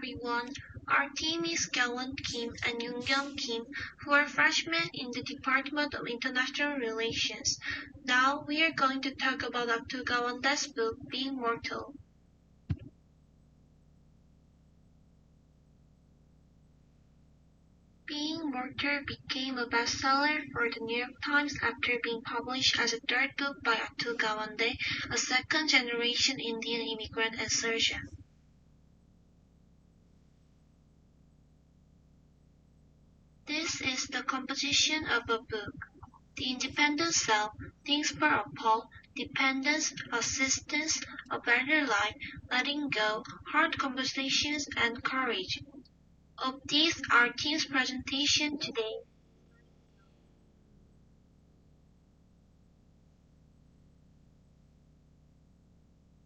everyone. Our team is Galwon Kim and Yoongyung Kim, who are freshmen in the Department of International Relations. Now we are going to talk about Dr. Gawonda's book, Being Mortal. Being Mortal became a bestseller for the New York Times after being published as a third book by Atul Gawande, a second-generation Indian immigrant and surgeon. This is the composition of a book. The independent self, things for a Paul, dependence, assistance, a better life, letting go, hard conversations, and courage. Of these, our team's presentation today.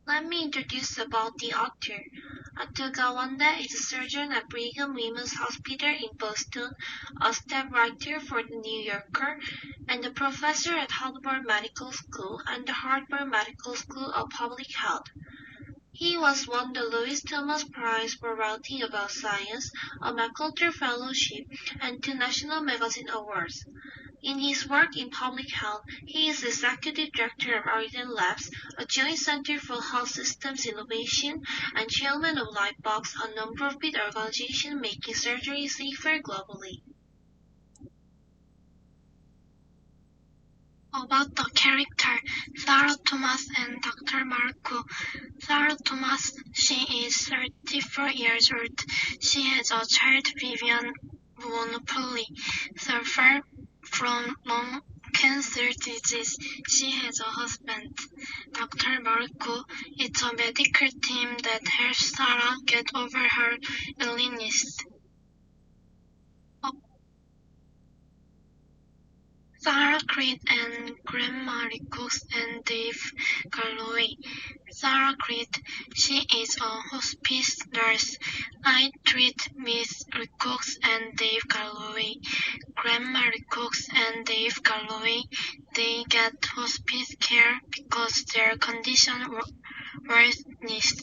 Let me introduce about the author. Atul Gawande is a surgeon at Brigham Women's Hospital in Boston, a staff writer for The New Yorker, and a professor at Harvard Medical School and the Harvard Medical School of Public Health. He was won the Lewis Thomas Prize for writing about science, a MacArthur Fellowship, and 2 National Magazine Awards. In his work in public health, he is executive director of Aridan Labs, a joint center for health systems innovation, and chairman of Lightbox, a non-profit organization making surgery safer globally. About the character, Sarah Thomas and Dr. Marco. Sarah Thomas, she is 34 years old. She has a child, Vivian Bonapoli, suffer from lung cancer disease. She has a husband, Dr. Marco. It's a medical team that helps Sarah get over her illness. Sarah Creed and Grandma Rickox and Dave Galloway. Sarah Creed, she is a hospice nurse. I treat Miss Rickox and Dave Galloway. Grandma Rickox and Dave Galloway, they get hospice care because their condition worsened.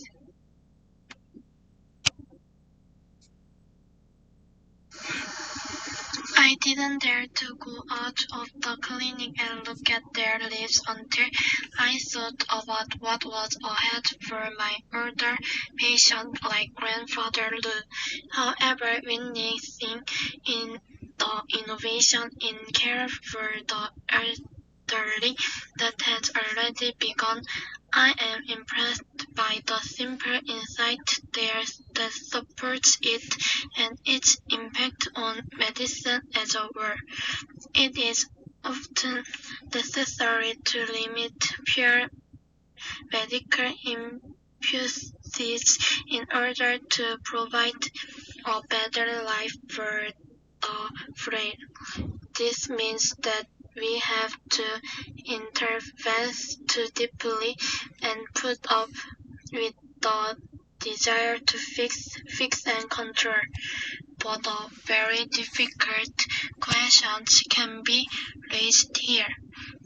I didn't dare to go out of the clinic and look at their lives until I thought about what was ahead for my older patient like Grandfather Lou. However, witnessing in the innovation in care for the elderly that has already begun, I am impressed by the simple insight there that supports it and its impact on medicine as a whole. It is often necessary to limit pure medical impulses in order to provide a better life for the frail. This means that we have to intervene too deeply and put up with the desire to fix and control. But a very difficult questions can be raised here.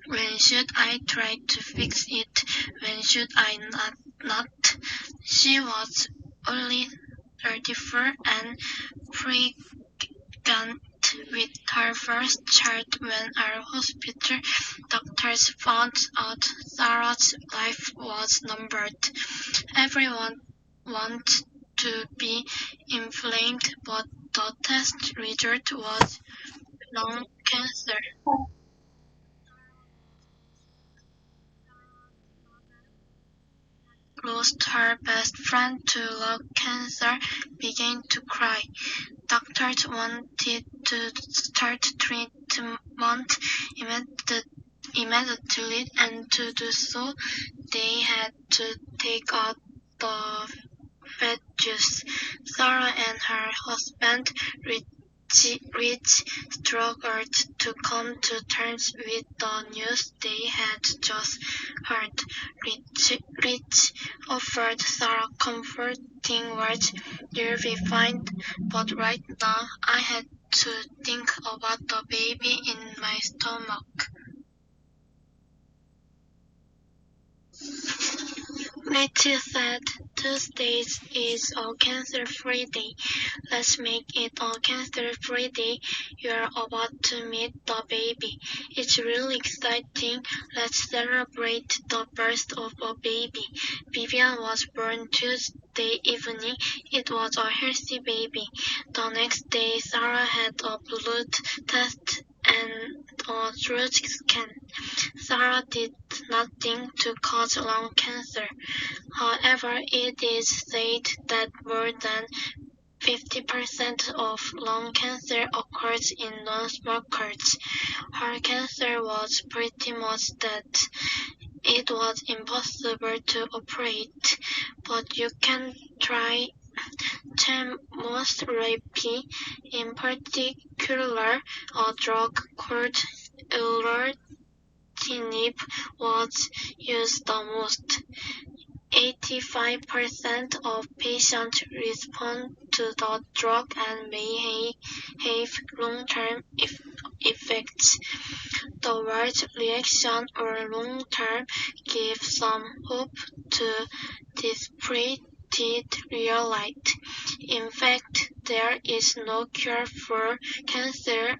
When should I try to fix it? When should I not? She was only 34 and pregnant with her first child when our hospital doctors found out Sarah's life was numbered. Everyone wants to be inflamed, but the test result was lung cancer. Lost her best friend to lung cancer, began to cry. Doctors wanted to start treatment immediately, and to do so, they had to take out the fetus. Sarah and her husband Rich struggled to come to terms with the news they had just heard. Rich offered Sarah comforting words, "You'll be fine," but right now I had to think about the baby in my stomach. Rich said, Tuesdays is a cancer-free day. Let's make it a cancer-free day. You're about to meet the baby. It's really exciting. Let's celebrate the birth of a baby. Vivian was born Tuesday evening. It was a healthy baby. The next day, Sarah had a blood test and a throat scan. Sarah did nothing to cause lung cancer. However, it is said that more than 50% of lung cancer occurs in non-smokers. Her cancer was pretty much that it was impossible to operate, but you can try chemotherapy, in particular a drug called erlotinib was used the most. 85% of patients respond to the drug and may have long-term effects. The word reaction or long-term gives some hope to this pretty real light. In fact, there is no cure for cancer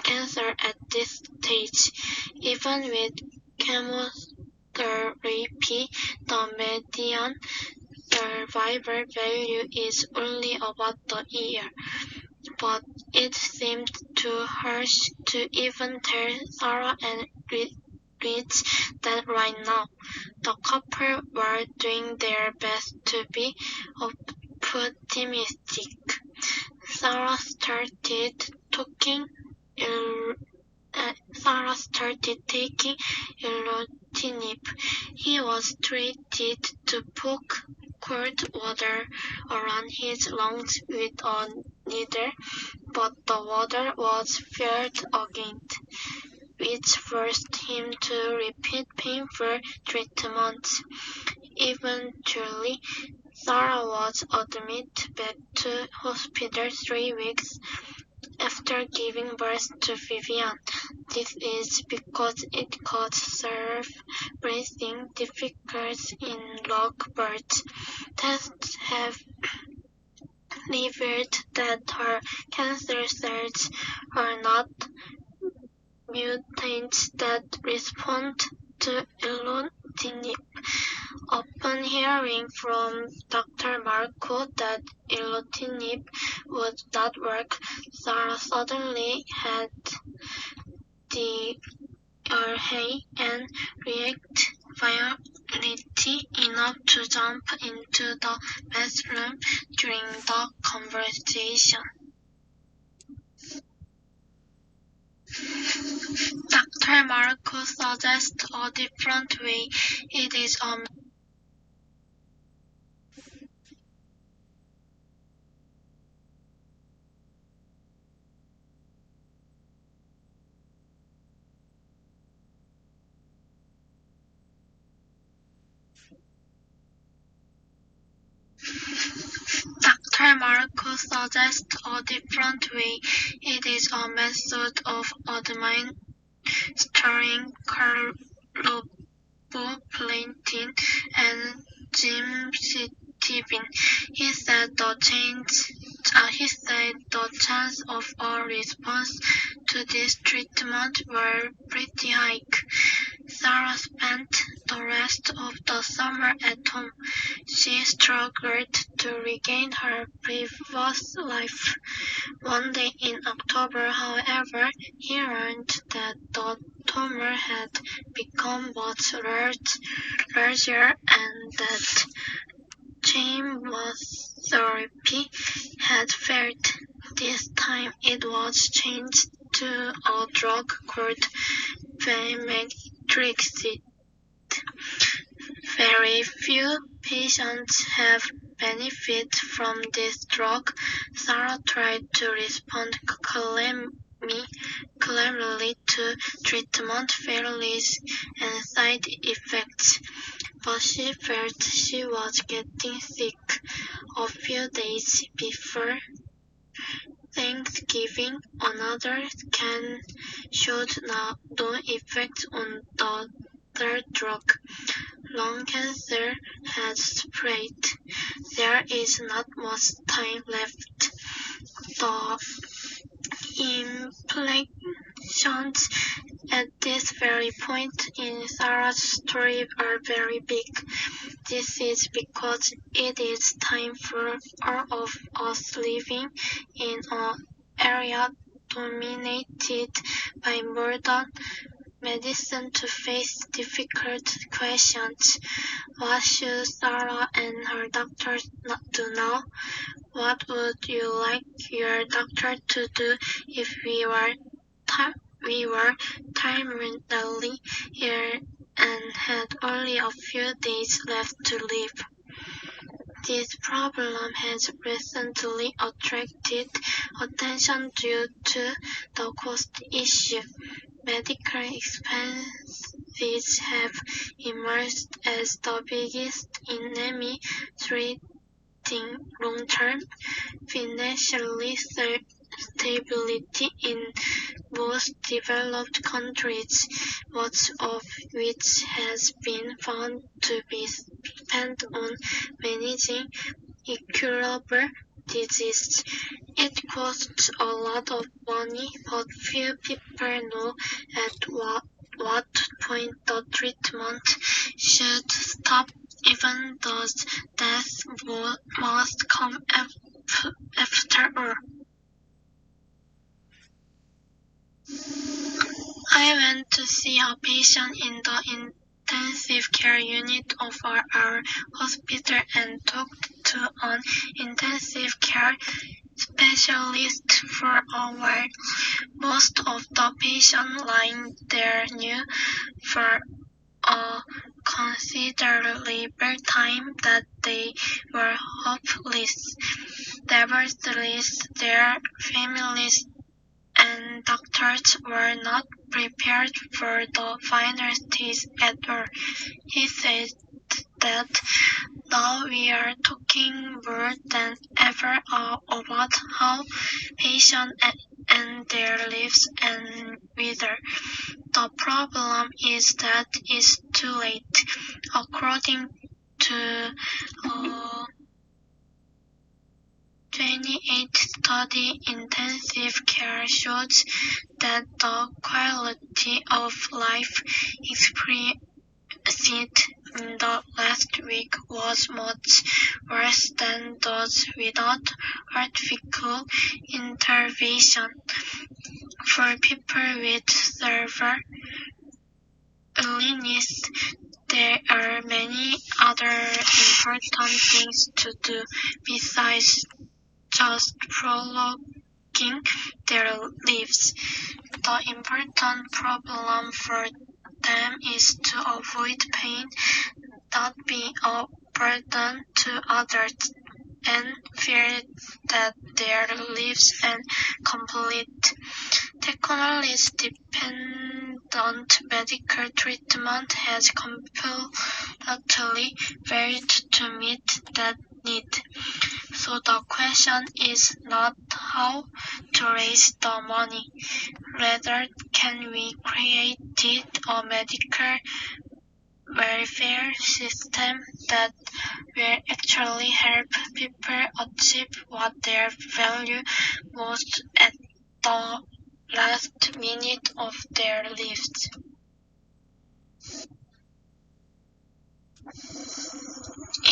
at this stage. Even with chemotherapy, the median survival value is only about a year. But it seemed too harsh to even tell Sarah and Rich that right now. The couple were doing their best to be optimistic. Sarah started taking erlotinib. He was treated to put cold water around his lungs with a needle, but the water was filled again, which forced him to repeat painful treatments. Eventually, Sarah was admitted back to hospital 3 weeks after giving birth to Vivian. This is because it causes breathing difficulties in log birds. Tests have revealed that her cancer cells are not mutants that respond to erlotinib. Upon hearing from Dr. Marco that erlotinib would not work, Sarah suddenly had the urge and react violently enough to jump into the bathroom during the conversation. Dr. Marco suggests a different way. It is a Dr. Marco suggests a different way. It is a method of administering carboplatin and gemcitabine. He said the chance of a response to this treatment were pretty high. Sarah spent the rest of the summer at home. She struggled to regain her previous life. One day in October, however, he learned that the tumor had become much larger and that chemotherapy had failed. This time it was changed to a drug called pemetrexed. Very few patients have benefited from this drug. Sarah tried to respond cleverly to treatment failures and side effects, but she felt she was getting sick. A few days before Thanksgiving, another scan showed no effect on the third drug. Lung cancer had spread. There is not much time left. The implications at this very point in Sarah's story are very big. This is because it is time for all of us living in an area dominated by modern medicine to face difficult questions. What should Sarah and her doctor do now? What would you like your doctor to do if we were terminally ill and had only a few days left to live? This problem has recently attracted attention due to the cost issue. Medical expenses have emerged as the biggest enemy threatening long-term financial stability in most developed countries, much of which has been found to be spent on managing incurable disease. It costs a lot of money, but few people know at what point the treatment should stop, even though death must come after all. I went to see a patient in the intensive care unit of our hospital and talked to an intensive care specialist for a while. Most of the patients lying there knew for a considerable time that they were hopeless. Nevertheless, their families and doctors were not prepared for the final stage at all. He said that now we are talking more than ever about how patients and their lives and wither. The problem is that it's too late. According to a 28 study, intensive care shows that the quality of life experienced in the last week was much worse than those without artificial intervention. For people with severe illness, there are many other important things to do besides just prolonging their lives. The important problem for them is to avoid pain, not be a burden to others, and feel that their lives are complete. Technology-dependent medical treatment has completely failed to meet that need. So the question is not how to raise the money. Rather, can we create a medical welfare system that will actually help people achieve what they value most at the last minute of their lives?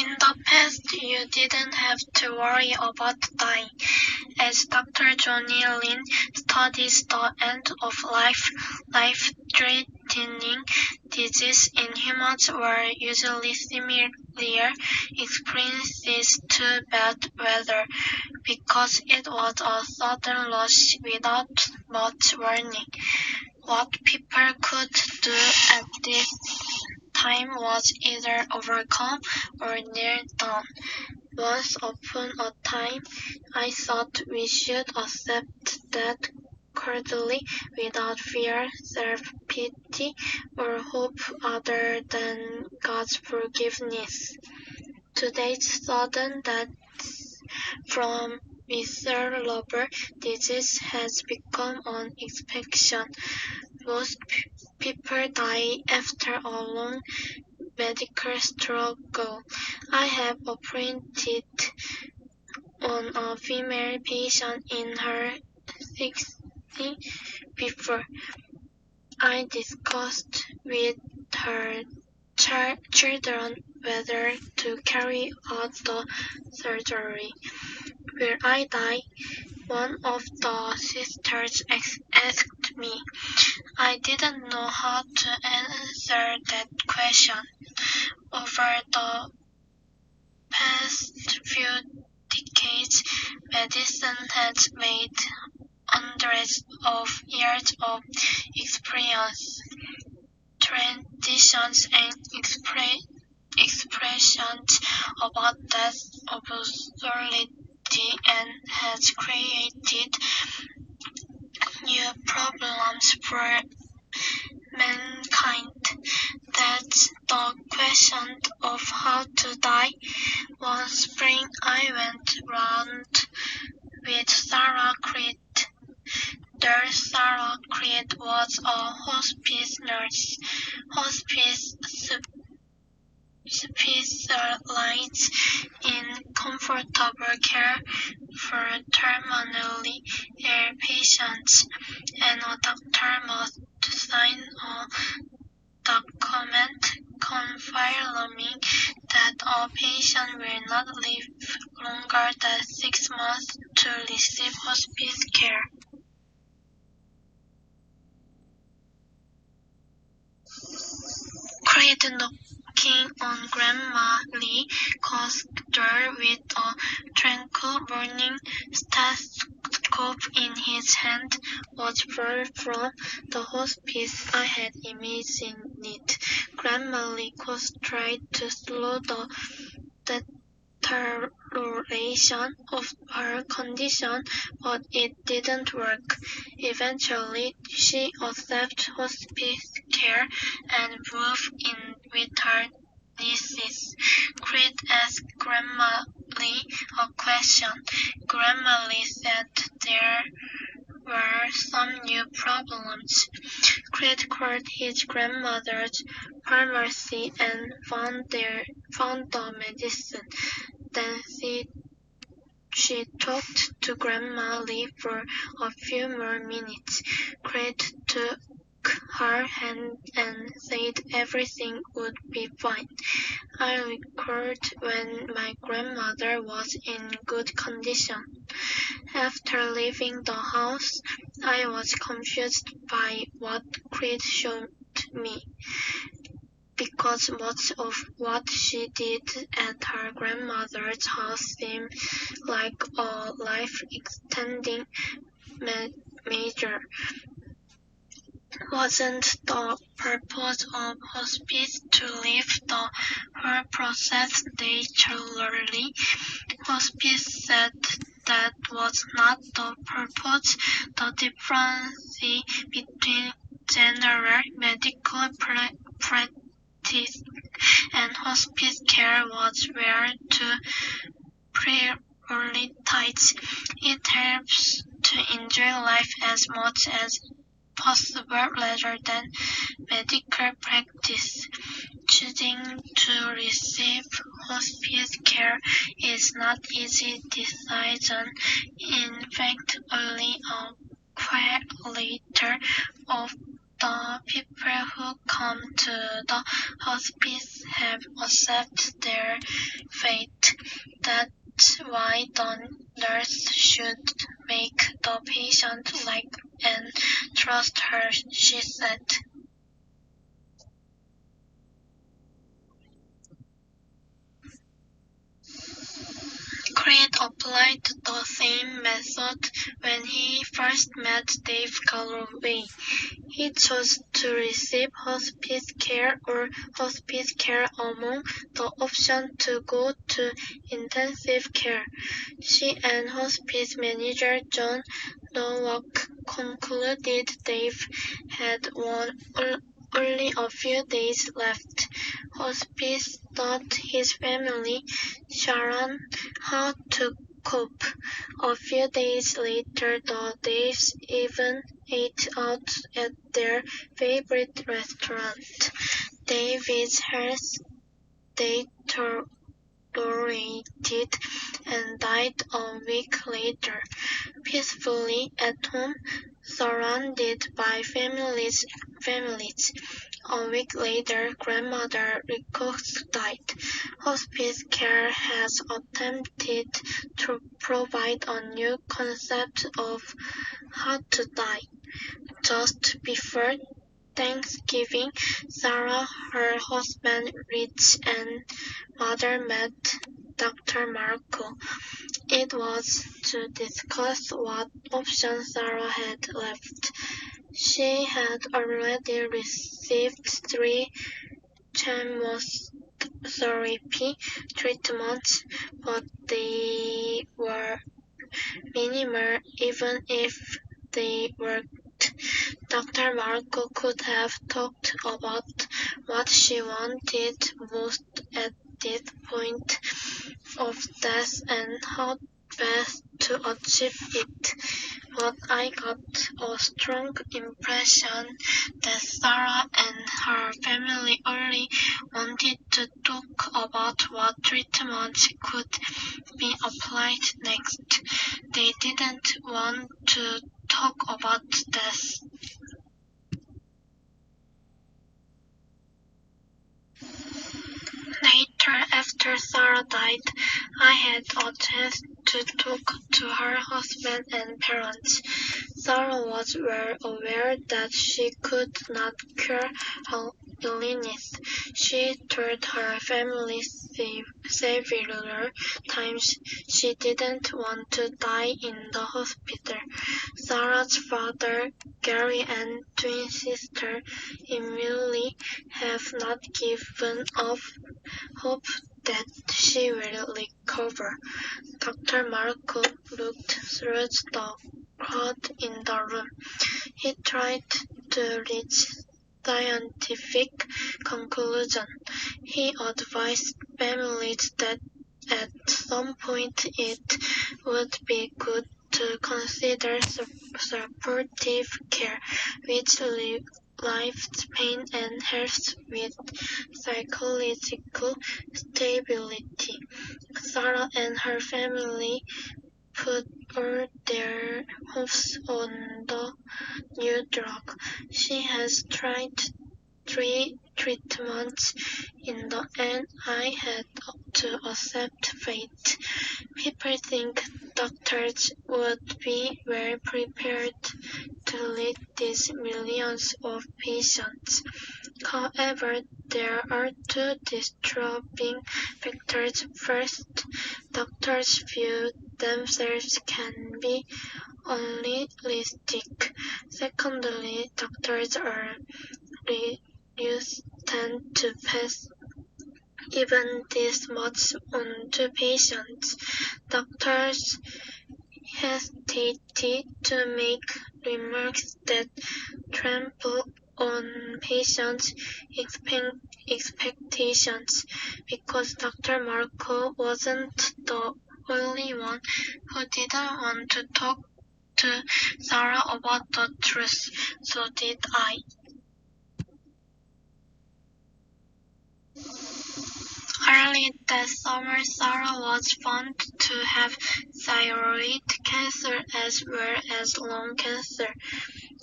In the past, you didn't have to worry about dying. As Dr. Johnny Lin studies the end of life-threatening disease in humans were usually similar experiences to bad weather, because it was a sudden loss without much warning. What people could do at this time was either overcome or kneel down. Once upon a time, I thought we should accept that coldly, without fear, self-pity, or hope other than God's forgiveness. Today's sudden death from miserable disease has become an exception. Most people die after a long medical struggle. I have operated on a female patient in her 60s before. I discussed with her children whether to carry out the surgery. Will I die? One of the sisters asked me. I didn't know how to answer that question. Over the past few decades, medicine has made hundreds of years of experience, traditions, and expressions about death obsolete and has created new problems for mankind. That's the question of how to die. One spring I went round with Sarah Creed. Sarah Creed was a hospice nurse. Hospice specializes in comfortable care for terminally ill patients, and a doctor must sign a document confirming that a patient will not live longer than 6 months to receive hospice care. Creed knocking on Grandma Lee's door with a tranquil burning stethoscope in his hand was far from the hospice I had imagined it. Grandma Lee tried to slow the deterioration of her condition, but it didn't work. Eventually, she accepted hospice care and moved in with her nieces. Creed asked Grandma Lee a question. Grandma Lee said there were some new problems. Creed called his grandmother's pharmacy and found the medicine. Then she talked to Grandma Lee for a few more minutes. Creed took her hand and said everything would be fine. I recalled when my grandmother was in good condition. After leaving the house, I was confused by what Creed showed me, because much of what she did at her grandmother's house seemed like a life-extending measure. Wasn't the purpose of hospice to leave the whole process naturally? Hospice said that was not the purpose. The difference between general medical practice and hospice care was where to prioritize. It helps to enjoy life as much as possible rather than medical practice. Choosing to receive hospice care is not easy decision. In fact, only a quarter of the people who come to the hospice have accepted their fate. That's why the nurse should make the patient like and trust her, she said. Creed applied the same method when he first met Dave Galloway. He chose to receive hospice care or hospice care among the option to go to intensive care. She and hospice manager John Nowak concluded Dave had only a few days left. Hospice taught his family, Sharon, how to cope. A few days later, the Daves even ate out at their favorite restaurant. David's health deteriorated and died a week later. Peacefully at home, surrounded by families. A week later, grandmother Ricox died. Hospice care has attempted to provide a new concept of how to die. Just before Thanksgiving, Sarah, her husband Rich, and mother met Dr. Marco. It was to discuss what options Sarah had left. She had already received 3 chemotherapy treatments, but they were minimal even if they worked. Dr. Marco could have talked about what she wanted most at this point of death and how best to achieve it. But I got a strong impression that Sarah and her family only wanted to talk about what treatments could be applied next. They didn't want to talk about death. Later, after Sarah died, I had a chance to talk to her husband and parents. Sarah was well aware that she could not cure her illness. She told her family several times she didn't want to die in the hospital. Sarah's father, Gary, and twin sister, Emily, have not given up hope that she will recover. Dr. Marco looked through the crowd in the room. He tried to reach scientific conclusion. He advised families that at some point it would be good to consider supportive care, which relieves pain and helps with psychological stability. Sarah and her family put all their hopes on the new drug. She has tried 3 treatments. In the end, I had to accept fate. People think doctors would be well prepared to lead these millions of patients. However, there are 2 disturbing factors. First, doctors view themselves can be unrealistic. Secondly, doctors are reluctant to pass even this much on to patients. Doctors hesitated to make remarks that trample on patients' expectations because Dr. Marco wasn't the only one who didn't want to talk to Sarah about the truth. So did I. Early that summer, Sarah was found to have thyroid cancer as well as lung cancer.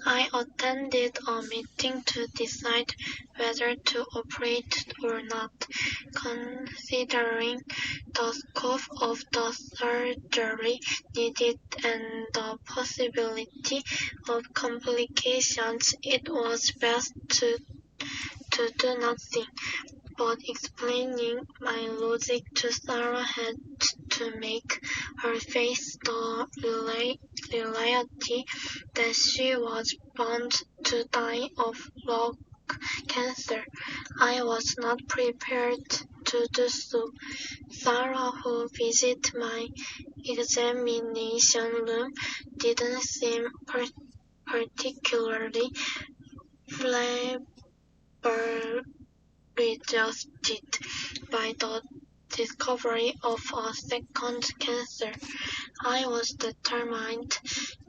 I attended a meeting to decide whether to operate or not. Considering the scope of the surgery needed and the possibility of complications, it was best to do nothing. But explaining my logic to Sarah had to make her face the reality that she was bound to die of lung cancer. I was not prepared to do so. Sarah, who visited my examination room, didn't seem particularly flabbergasted by the discovery of a second cancer. I was determined.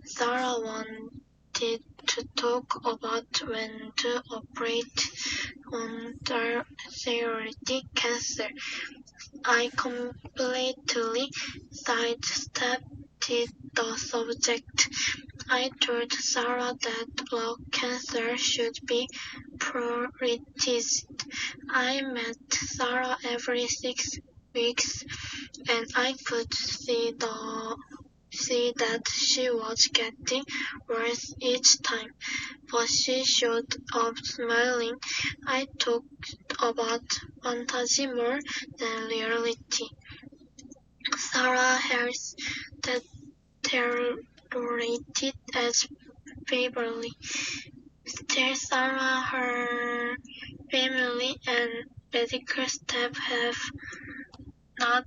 Sarah wanted to talk about when to operate. on thyroid cancer. I completely sidestepped the subject. I told Sarah that lung cancer should be prioritized. I met Sarah every 6 weeks, and I could see that she was getting worse each time, but she showed up smiling. I talked about fantasy more than reality. Sarah has deteriorated as Beverly. Still, Sarah, her family, and medical staff have not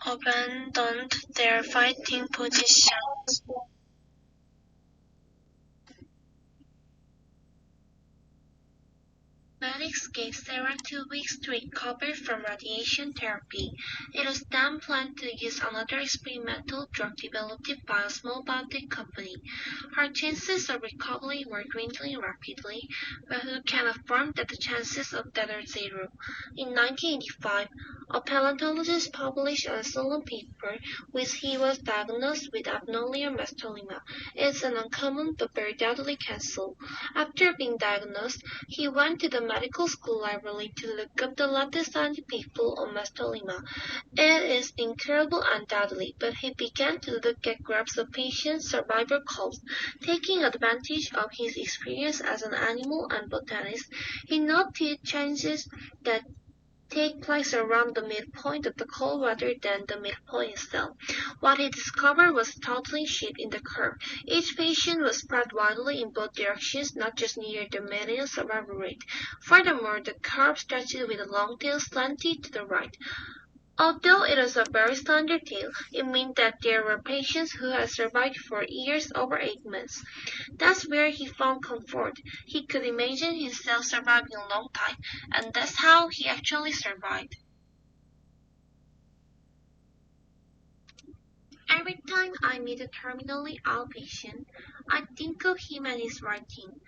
abandoned their fighting positions. Medics gave Sarah 2 weeks to recover from radiation therapy. It was then planned to use another experimental drug developed by a small biotech company. Her chances of recovery were dwindling rapidly, but who can affirm that the chances of death are zero? In 1985, a paleontologist published a solo paper which he was diagnosed with abnormal mesothelioma. It's an uncommon but very deadly cancer. After being diagnosed, he went to the medical school library to look up the latest scientific people on mesothelioma. It is incurable and deadly, but he began to look at graphs of patient survivor curves. Taking advantage of his experience as an animal and botanist, he noted changes that take place around the midpoint of the curve rather than the midpoint itself. What he discovered was a totally shift in the curve. Each patient was spread widely in both directions, not just near the median survival rate. Furthermore, the curve stretched with a long tail slanted to the right. Although it was a very standard tale, it meant that there were patients who had survived for years over 8 months. That's where he found comfort. He could imagine himself surviving a long time, and that's how he actually survived. Every time I meet a terminally ill patient, I think of him and his writing.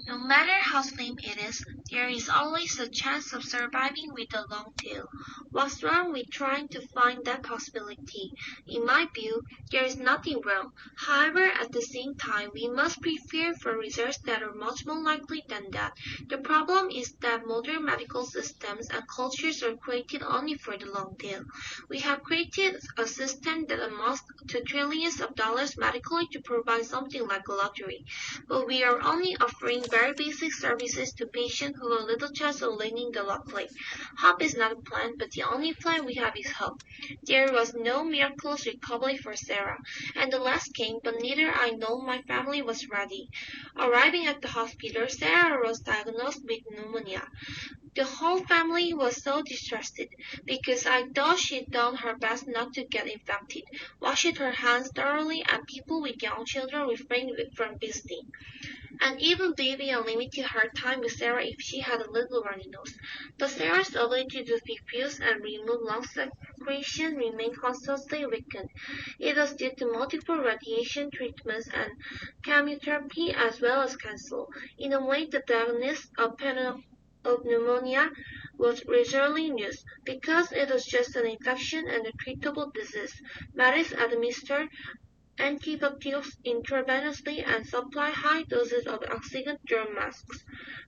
No matter how slim it is, there is always a chance of surviving with a long tail. What's wrong with trying to find that possibility? In my view, there is nothing wrong. However, at the same time, we must prepare for results that are much more likely than that. The problem is that modern medical systems and cultures are created only for the long tail. We have created a system that amounts to trillions of dollars medically to provide something like a lottery, but we are only offering very basic services to patients who have little chance of landing the lottery. Hope is not a plan, but the only plan we have is hope. There was no miraculous recovery for Sarah, and the last came, but neither I nor my family was ready. Arriving at the hospital, Sarah was diagnosed with pneumonia. The whole family was so distressed because I thought she'd done her best not to get infected, washed her hands thoroughly, and people with young children refrained from visiting. And even baby unlimited her time with Sarah if she had a little runny nose. But Sarah's ability to diffuse and remove lung secretion remained constantly weakened. It was due to multiple radiation treatments and chemotherapy as well as cancer. In a way, the diagnosis of pneumonia was rarely used because it was just an infection and a treatable disease. Medics administered antibiotics intravenously and supplied high doses of oxygen through masks.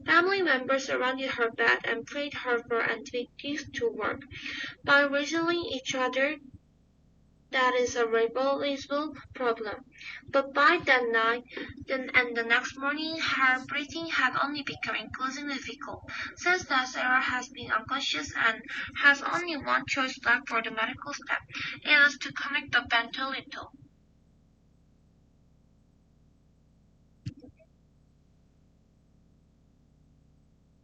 Family members surrounded her bed and prayed her for antibiotics to work. By reasoning each other, that is a reversible problem. But by that night and the next morning, her breathing had only become increasingly difficult. Since that, Sarah has been unconscious and has only one choice left for the medical staff. It is to connect the ventilator.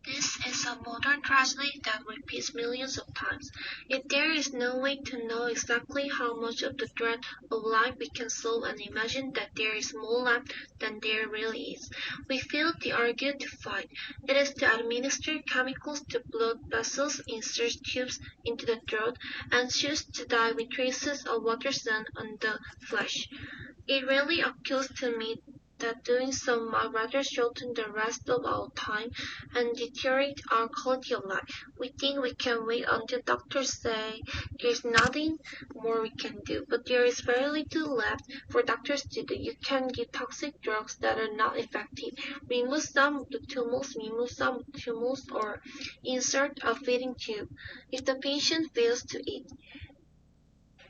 This is a modern tragedy that repeats millions of times. If there is no way to know exactly how much of the thread of life we can solve and imagine that there is more left than there really is, we feel the urge to fight. It is to administer chemicals to blood vessels, insert tubes into the throat, and choose to die with traces of water sun on the flesh. It really occurs to me that doing so might rather shorten the rest of our time and deteriorate our quality of life. We think we can wait until doctors say there's nothing more we can do, but there is very little left for doctors to do. You can give toxic drugs that are not effective, remove some tumors, or insert a feeding tube if the patient fails to eat.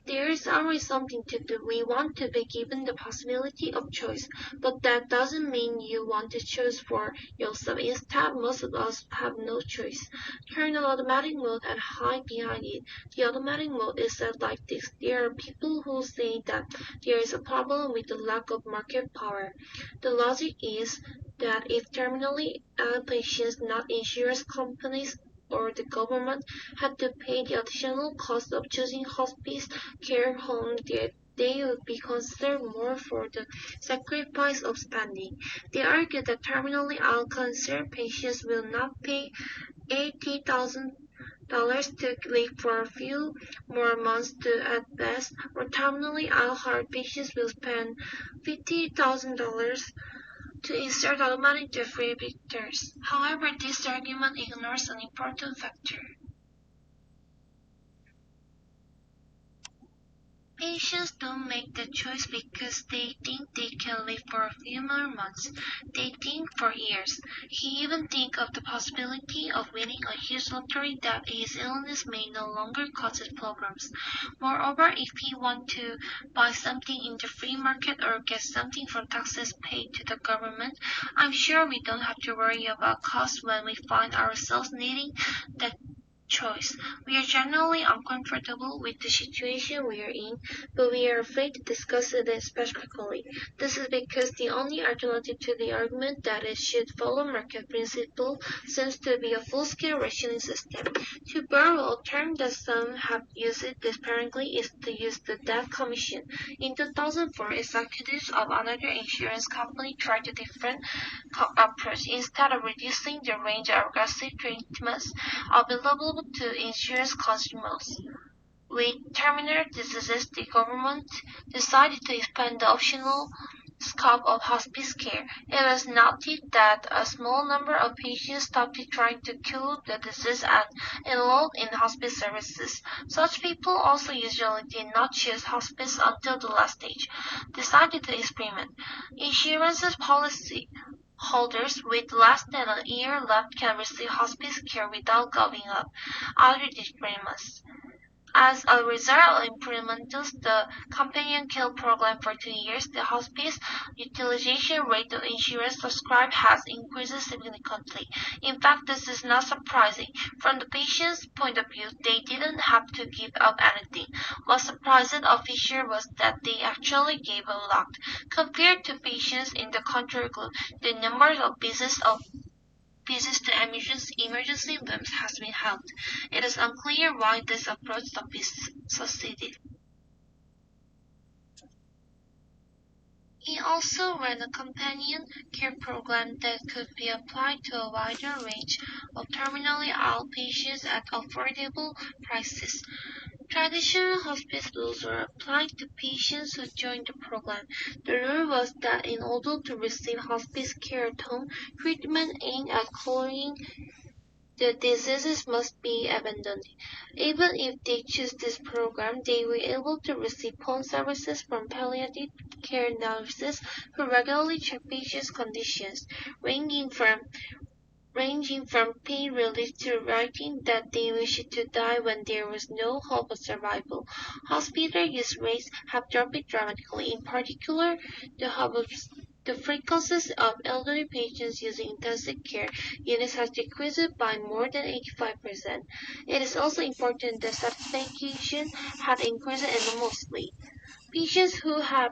There is always something to do. We want to be given the possibility of choice, but that doesn't mean you want to choose for yourself. Instead, most of us have no choice. Turn the automatic mode and hide behind it. The automatic mode is set like this. There are people who say that there is a problem with the lack of market power. The logic is that if terminally ill patients, not insurance companies, or the government had to pay the additional cost of choosing hospice care home, they would be considered more for the sacrifice of spending. They argue that terminally ill cancer patients will not pay $80,000 to live for a few more months to at best, or terminally ill heart patients will spend $50,000 to insert automatic defibrillators. However, this argument ignores an important factor. Patients don't make the choice because they think they can live for a few more months. They think for years. He even thinks of the possibility of winning a huge lottery that his illness may no longer cause his problems. Moreover, if he wants to buy something in the free market or get something from taxes paid to the government, I'm sure we don't have to worry about costs when we find ourselves needing that choice. We are generally uncomfortable with the situation we are in, but we are afraid to discuss it specifically. This is because the only alternative to the argument that it should follow market principle seems to be a full-scale rationing system. To borrow a term that some have used despairingly is to use the death commission. In 2004, executives of another insurance company tried a different approach. Instead of reducing the range of aggressive treatments available to insurance consumers with terminal diseases, the government decided to expand the optional scope of hospice care. It was noted that a small number of patients stopped trying to cure the disease and enrolled in hospice services. Such people also usually did not choose hospice until the last stage, decided to experiment. Insurance policy holders with less than a year left can receive hospice care without giving up other experiments. As a result of implementing the companion care program for 2 years, the hospice utilization rate of insurance subscribed has increased significantly. In fact, this is not surprising. From the patient's point of view, they didn't have to give up anything. What surprised officials was that they actually gave a lot. Compared to patients in the control group, the number of visits to emergency rooms has been helped. It is unclear why this approach succeeded. He also ran a companion care program that could be applied to a wider range of terminally ill patients at affordable prices. Traditional hospice rules were applied to patients who joined the program. The rule was that in order to receive hospice care at home, treatment aimed at curing the diseases must be abandoned. Even if they choose this program, they were able to receive phone services from palliative care nurses who regularly check patients' conditions, ranging from pain relief to writing that they wished to die when there was no hope of survival. Hospital use rates have dropped dramatically. In particular, the frequency of elderly patients using intensive care units has decreased by more than 85%. It is also important that satisfaction had increased enormously. Patients who had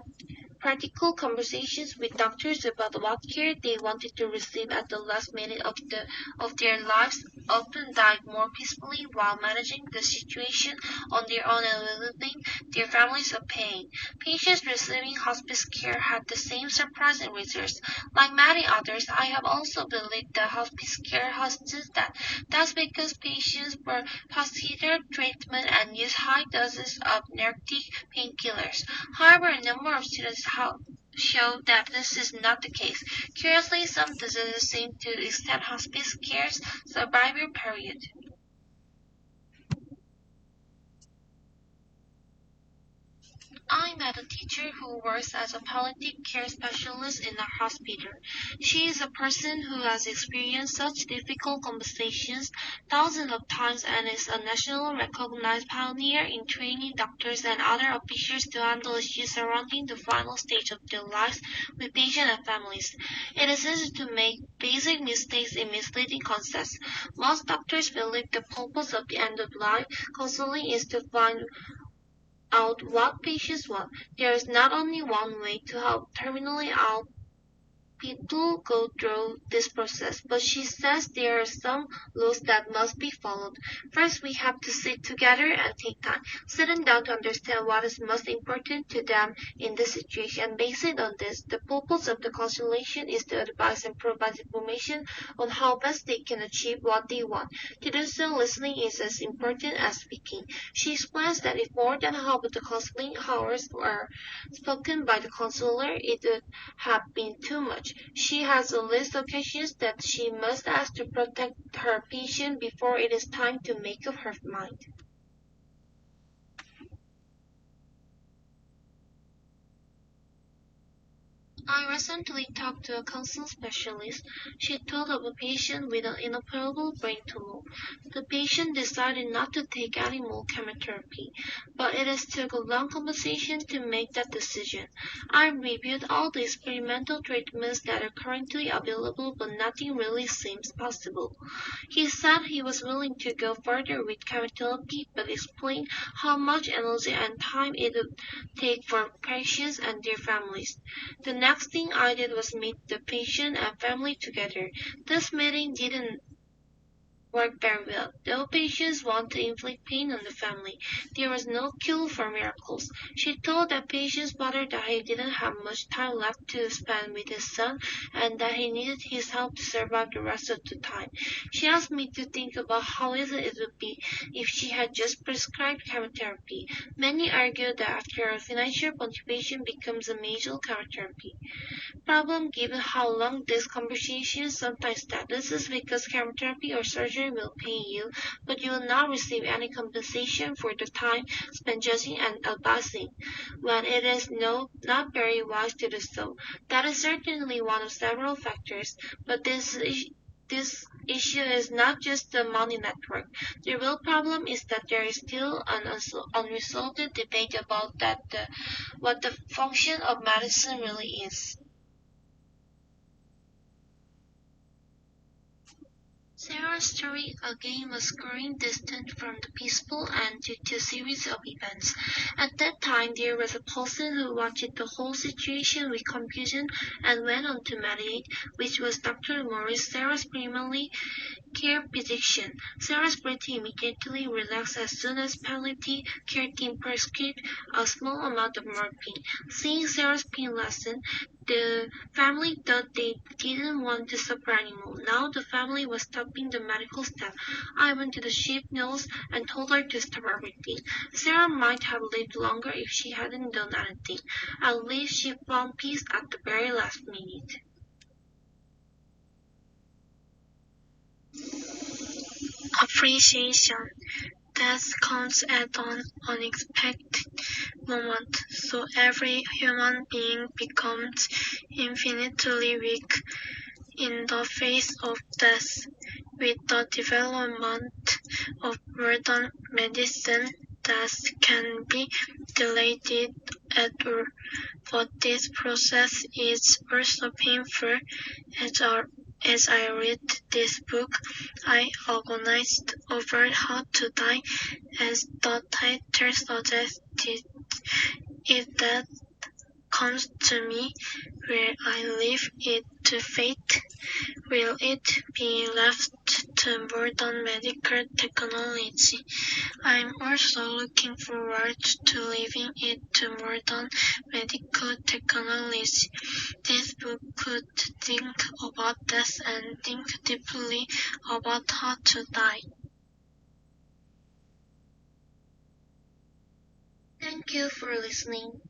practical conversations with doctors about what care they wanted to receive at the last minute of their lives often died more peacefully while managing the situation on their own and relieving their families of pain. Patients receiving hospice care had the same surprising results. Like many others, I have also believed that hospice care has that. That's because patients were considered treatment and used high doses of narcotic painkillers. However, a number of students show that this is not the case. Curiously, some diseases seem to extend hospice care's survival period. I met a teacher who works as a palliative care specialist in a hospital. She is a person who has experienced such difficult conversations thousands of times and is a nationally recognized pioneer in training doctors and other officials to handle issues surrounding the final stage of their lives with patients and families. It is easy to make basic mistakes in misleading concepts. Most doctors believe the purpose of the end of life counseling is to find out what patients want. There is not only one way to help terminally ill people go through this process, but she says there are some rules that must be followed. First, we have to sit together and take time, sitting down to understand what is most important to them in this situation. Based on this, the purpose of the consultation is to advise and provide information on how best they can achieve what they want. To do so, listening is as important as speaking. She explains that if more than half of the counseling hours were spoken by the counselor, it would have been too much. She has a list of questions that she must ask to protect her patient before it is time to make up her mind. I recently talked to a counseling specialist. She told of a patient with an inoperable brain tumor. The patient decided not to take any more chemotherapy, but it has took a long conversation to make that decision. I reviewed all the experimental treatments that are currently available, but nothing really seems possible. He said he was willing to go further with chemotherapy, but explained how much energy and time it would take for patients and their families. The next thing I did was meet the patient and family together. This meeting didn't worked very well. Though patients want to inflict pain on the family, there was no cure for miracles. She told the patient's mother that he didn't have much time left to spend with his son and that he needed his help to survive the rest of the time. She asked me to think about how easy it would be if she had just prescribed chemotherapy. Many argue that after a financial motivation becomes a major chemotherapy problem given how long these conversations sometimes take. This is because chemotherapy or surgery will pay you, but you will not receive any compensation for the time spent judging and advising, when it is not very wise to do so. That is certainly one of several factors, but this issue is not just the money network. The real problem is that there is still an unresolved debate about what the function of medicine really is. Sarah's story again was growing distant from the peaceful end due to a series of events. At that time, there was a person who watched the whole situation with confusion and went on to meditate, which was Dr. Morris, Sarah's primary care physician. Sarah's breathing immediately relaxed as soon as palliative care team prescribed a small amount of morphine. Seeing Sarah's pain lessen, the family thought they didn't want to suffer anymore. Now the family was stopping the medical staff. I went to the chief nurse and told her to stop everything. Sarah might have lived longer if she hadn't done anything. At least she found peace at the very last minute. Appreciation. Death comes at an unexpected moment, so every human being becomes infinitely weak in the face of death. With the development of modern medicine, death can be delayed at all, but this process is also painful. As I, as I read this book, I agonized over how to die, as the title suggested. If death comes to me, will I leave it to fate? Will it be left to modern medical technology? I'm also looking forward to leaving it to modern medical technology. This book could think about death and think deeply about how to die. Thank you for listening.